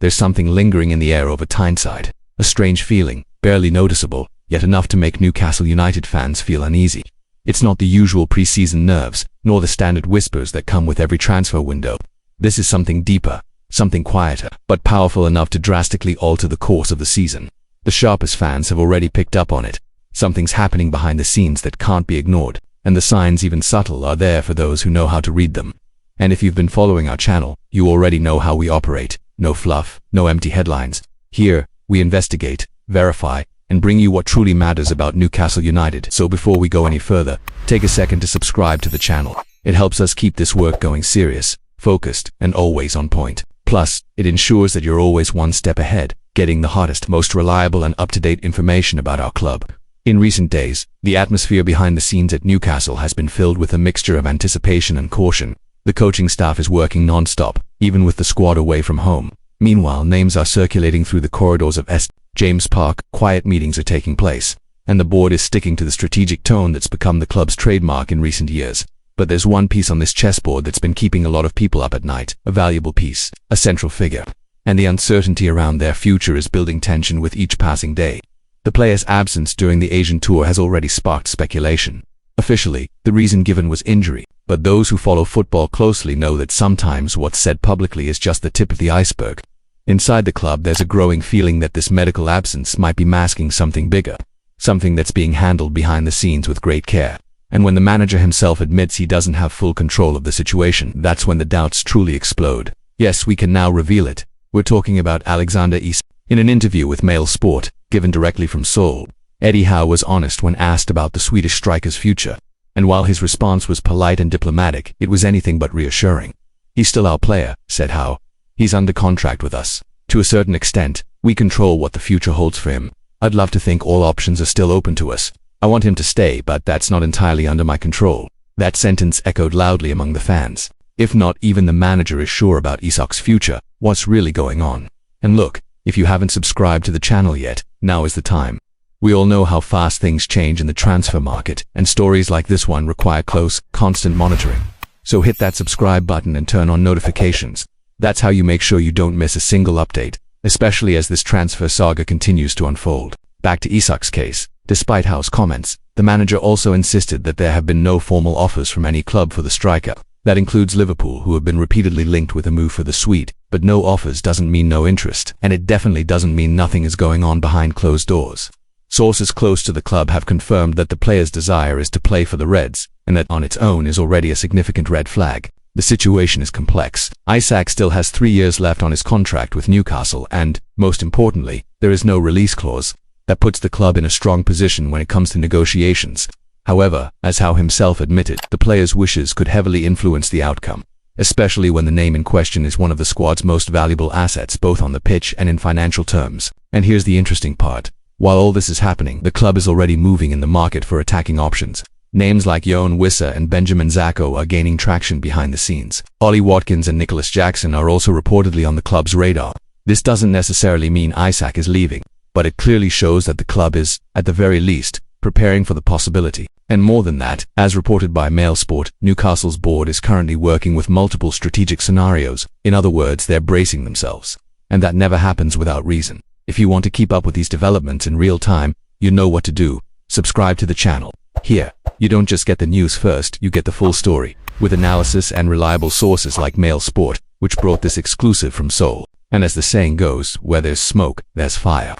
there's something lingering in the air over Tyneside. A strange feeling, barely noticeable, yet enough to make Newcastle United fans feel uneasy. It's not the usual pre-season nerves, nor the standard whispers that come with every transfer window. This is something deeper, something quieter, but powerful enough to drastically alter the course of the season. The sharpest fans have already picked up on it. Something's happening behind the scenes that can't be ignored, and the signs, even subtle, are there for those who know how to read them. And if you've been following our channel, you already know how we operate. No fluff, no empty headlines. Here, we investigate, verify, and bring you what truly matters about Newcastle United. So before we go any further, take a second to subscribe to the channel. It helps us keep this work going serious, focused, and always on point. Plus, it ensures that you're always one step ahead, getting the hottest, most reliable and up-to-date information about our club. In recent days, the atmosphere behind the scenes at Newcastle has been filled with a mixture of anticipation and caution. The coaching staff is working non-stop, even with the squad away from home. Meanwhile, names are circulating through the corridors of St. James Park, quiet meetings are taking place, and the board is sticking to the strategic tone that's become the club's trademark in recent years. But there's one piece on this chessboard that's been keeping a lot of people up at night, a valuable piece, a central figure. And the uncertainty around their future is building tension with each passing day. The player's absence during the Asian tour has already sparked speculation. Officially, the reason given was injury, but those who follow football closely know that sometimes what's said publicly is just the tip of the iceberg. Inside the club, there's a growing feeling that this medical absence might be masking something bigger, something that's being handled behind the scenes with great care. And when the manager himself admits he doesn't have full control of the situation, that's when the doubts truly explode. Yes, we can now reveal it. We're talking about Alexander Isak. In an interview with Mail Sport, given directly from Seoul, Eddie Howe was honest when asked about the Swedish striker's future. And while his response was polite and diplomatic, it was anything but reassuring. "He's still our player," said Howe. "He's under contract with us. To a certain extent, we control what the future holds for him. I'd love to think all options are still open to us. I want him to stay, but that's not entirely under my control." That sentence echoed loudly among the fans. If not even the manager is sure about Isak's future, what's really going on? And look, if you haven't subscribed to the channel yet, now is the time. We all know how fast things change in the transfer market, and stories like this one require close, constant monitoring. So hit that subscribe button and turn on notifications. That's how you make sure you don't miss a single update, especially as this transfer saga continues to unfold. Back to Isak's case. Despite Howe's comments, the manager also insisted that there have been no formal offers from any club for the striker. That includes Liverpool, who have been repeatedly linked with a move for the Swede. But no offers doesn't mean no interest, and it definitely doesn't mean nothing is going on behind closed doors. Sources close to the club have confirmed that the player's desire is to play for the Reds, and that on its own is already a significant red flag. The situation is complex. Isak still has 3 years left on his contract with Newcastle and, most importantly, there is no release clause. That puts the club in a strong position when it comes to negotiations. However, as Howe himself admitted, the player's wishes could heavily influence the outcome, especially when the name in question is one of the squad's most valuable assets both on the pitch and in financial terms. And here's the interesting part. While all this is happening, the club is already moving in the market for attacking options. Names like Yoan Wissa and Benjamin Zacco are gaining traction behind the scenes. Ollie Watkins and Nicholas Jackson are also reportedly on the club's radar. This doesn't necessarily mean Isak is leaving, but it clearly shows that the club is, at the very least, preparing for the possibility. And more than that, as reported by Mail Sport, Newcastle's board is currently working with multiple strategic scenarios. In other words, they're bracing themselves. And that never happens without reason. If you want to keep up with these developments in real time, you know what to do. Subscribe to the channel. Here, you don't just get the news first, you get the full story, with analysis and reliable sources like Mail Sport, which brought this exclusive from Seoul. And as the saying goes, where there's smoke, there's fire.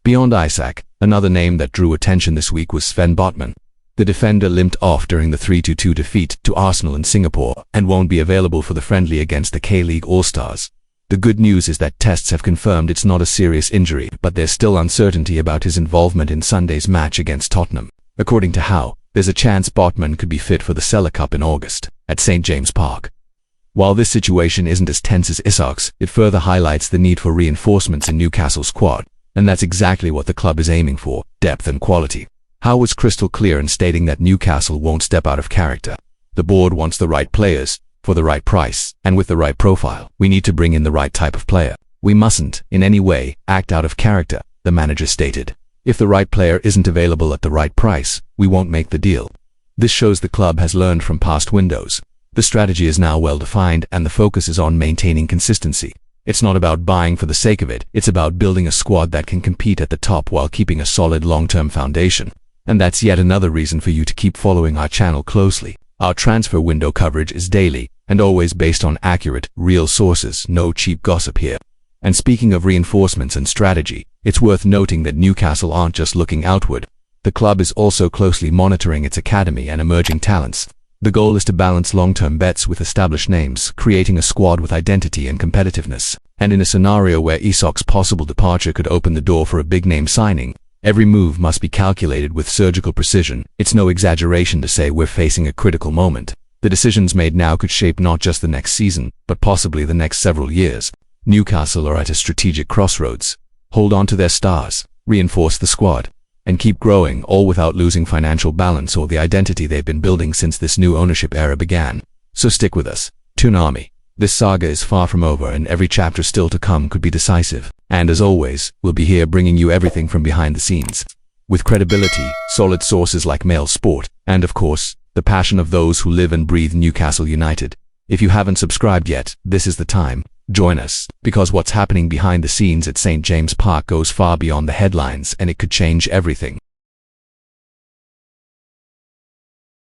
Beyond Isak, another name that drew attention this week was Sven Botman. The defender limped off during the 3-2 defeat to Arsenal in Singapore and won't be available for the friendly against the K-League All-Stars. The good news is that tests have confirmed it's not a serious injury, but there's still uncertainty about his involvement in Sunday's match against Tottenham. According to Howe, there's a chance Botman could be fit for the Cellar Cup in August, at St. James Park. While this situation isn't as tense as Isak's, it further highlights the need for reinforcements in Newcastle's squad, and that's exactly what the club is aiming for, depth and quality. Howe was crystal clear in stating that Newcastle won't step out of character. The board wants the right players, for the right price, and with the right profile. We need to bring in the right type of player. We mustn't, in any way, act out of character, the manager stated. If the right player isn't available at the right price, we won't make the deal. This shows the club has learned from past windows. The strategy is now well defined and the focus is on maintaining consistency. It's not about buying for the sake of it, it's about building a squad that can compete at the top while keeping a solid long-term foundation. And that's yet another reason for you to keep following our channel closely. Our transfer window coverage is daily, and always based on accurate, real sources, no cheap gossip here. And speaking of reinforcements and strategy, it's worth noting that Newcastle aren't just looking outward. The club is also closely monitoring its academy and emerging talents. The goal is to balance long-term bets with established names, creating a squad with identity and competitiveness. And in a scenario where Isak's possible departure could open the door for a big-name signing, every move must be calculated with surgical precision. It's no exaggeration to say we're facing a critical moment. The decisions made now could shape not just the next season, but possibly the next several years. Newcastle are at a strategic crossroads. Hold on to their stars, reinforce the squad, and keep growing, all without losing financial balance or the identity they've been building since this new ownership era began. So stick with us, Toon Army. This saga is far from over, and every chapter still to come could be decisive. And as always, we'll be here bringing you everything from behind the scenes. With credibility, solid sources like Mail Sport, and of course, the passion of those who live and breathe Newcastle United. If you haven't subscribed yet, this is the time. Join us, because what's happening behind the scenes at St. James Park goes far beyond the headlines, and it could change everything.